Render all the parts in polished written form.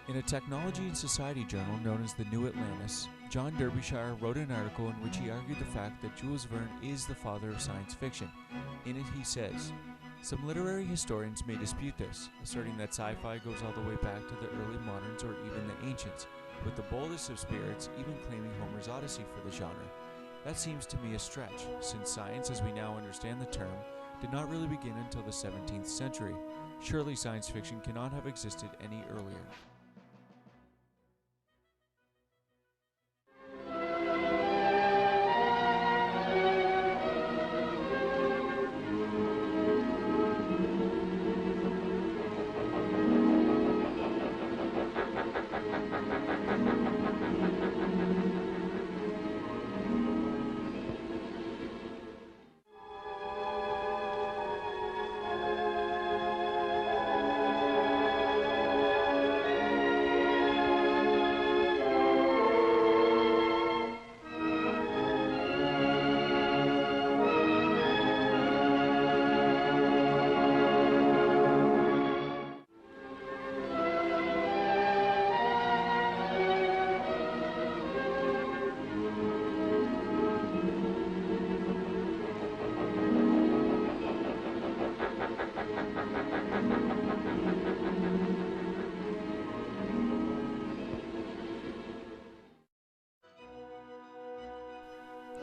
In a technology and society journal known as the New Atlantis, John Derbyshire wrote an article in which he argued the fact that Jules Verne is the father of science fiction. In it he says, "Some literary historians may dispute this, asserting that sci-fi goes all the way back to the early moderns or even the ancients, with the boldest of spirits even claiming Homer's Odyssey for the genre. That seems to me a stretch, since science as we now understand the term did not really begin until the 17th century. Surely science fiction cannot have existed any earlier."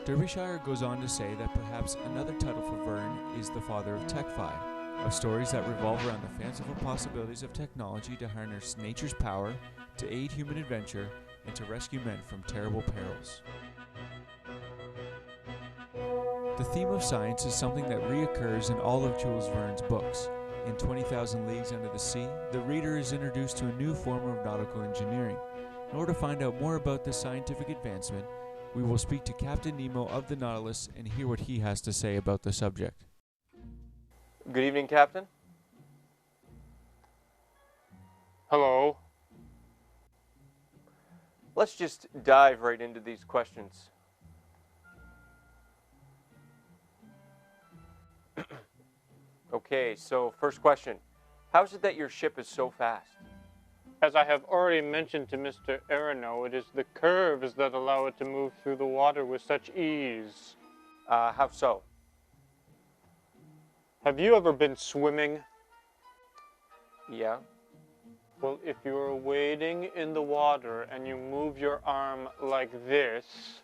Derbyshire goes on to say that perhaps another title for Verne is the father of tech-fi, of stories that revolve around the fanciful possibilities of technology to harness nature's power, to aid human adventure, and to rescue men from terrible perils. The theme of science is something that reoccurs in all of Jules Verne's books. In 20,000 Leagues Under the Sea, the reader is introduced to a new form of nautical engineering. In order to find out more about this scientific advancement, we will speak to Captain Nemo of the Nautilus and hear what he has to say about the subject. Good evening, Captain. Hello. Let's just dive right into these questions. Okay, so first question. How is it that your ship is so fast? As I have already mentioned to Mr. Arano, it is the curves that allow it to move through the water with such ease. How so? Have you ever been swimming? Yeah. Well, if you are wading in the water and you move your arm like this,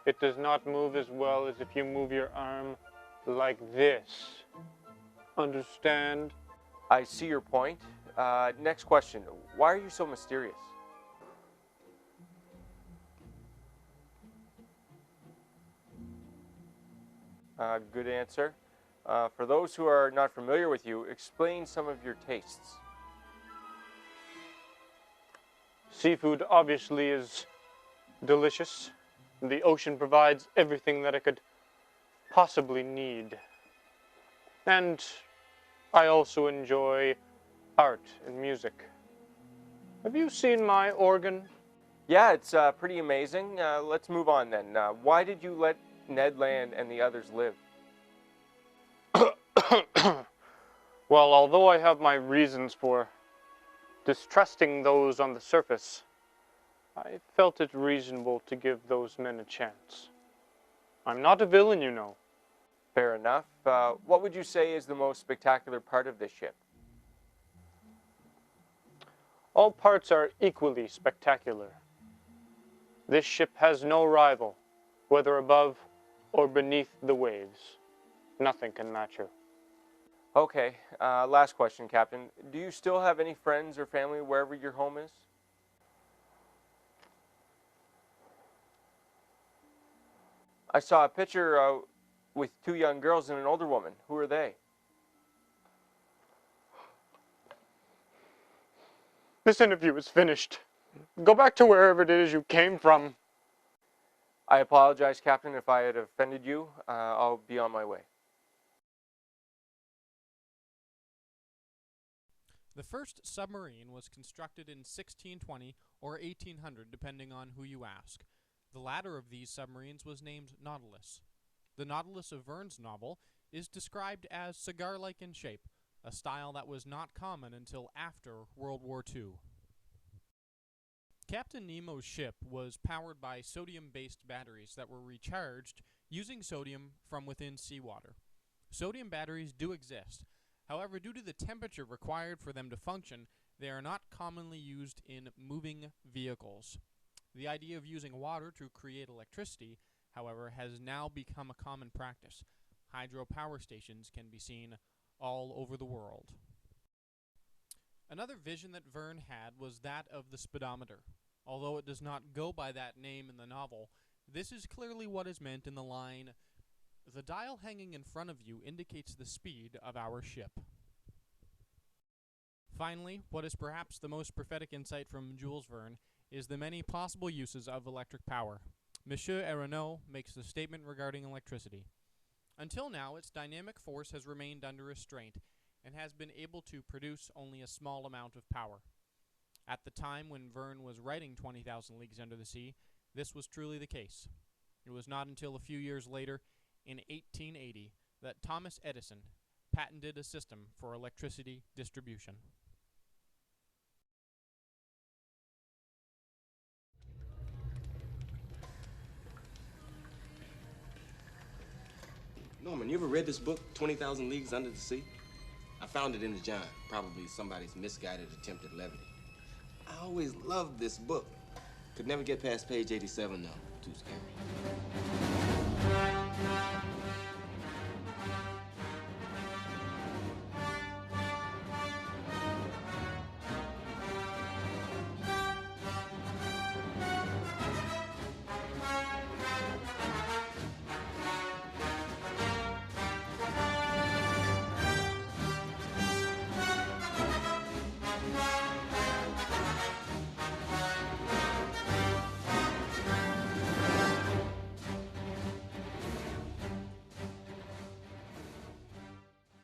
it does not move as well as if you move your arm like this. Understand? I see your point. Next question. Why are you so mysterious? Good answer. For those who are not familiar with you, explain some of your tastes. Seafood obviously is delicious. The ocean provides everything that I could possibly need. And I also enjoy art and music. Have you seen my organ? Yeah, it's pretty amazing. Let's move on then. Why did you let Ned Land and the others live? Well, although I have my reasons for distrusting those on the surface, I felt it reasonable to give those men a chance. I'm not a villain, you know. Fair enough. What would you say is the most spectacular part of this ship? All parts are equally spectacular. This ship has no rival, whether above or beneath the waves. Nothing can match her. Okay, last question, Captain. Do you still have any friends or family wherever your home is? I saw a picture with two young girls and an older woman. Who are they? This interview is finished. Go back to wherever it is you came from. I apologize, Captain, if I had offended you. I'll be on my way. The first submarine was constructed in 1620 or 1800, depending on who you ask. The latter of these submarines was named Nautilus. The Nautilus of Verne's novel is described as cigar-like in shape, a style that was not common until after World War II. Captain Nemo's ship was powered by sodium-based batteries that were recharged using sodium from within seawater. Sodium batteries do exist. However, due to the temperature required for them to function, they are not commonly used in moving vehicles. The idea of using water to create electricity, however, has now become a common practice. Hydropower stations can be seen all over the world. Another vision that Verne had was that of the speedometer. Although it does not go by that name in the novel, this is clearly what is meant in the line, "The dial hanging in front of you indicates the speed of our ship." Finally, what is perhaps the most prophetic insight from Jules Verne is the many possible uses of electric power. Monsieur Aronnaud makes the statement regarding electricity. Until now, its dynamic force has remained under restraint and has been able to produce only a small amount of power. At the time when Verne was writing 20,000 Leagues Under the Sea, this was truly the case. It was not until a few years later, in 1880, that Thomas Edison patented a system for electricity distribution. Norman, you ever read this book, 20,000 Leagues Under the Sea? I found it in the John, probably somebody's misguided attempt at levity. I always loved this book. Could never get past page 87, though. Too scary.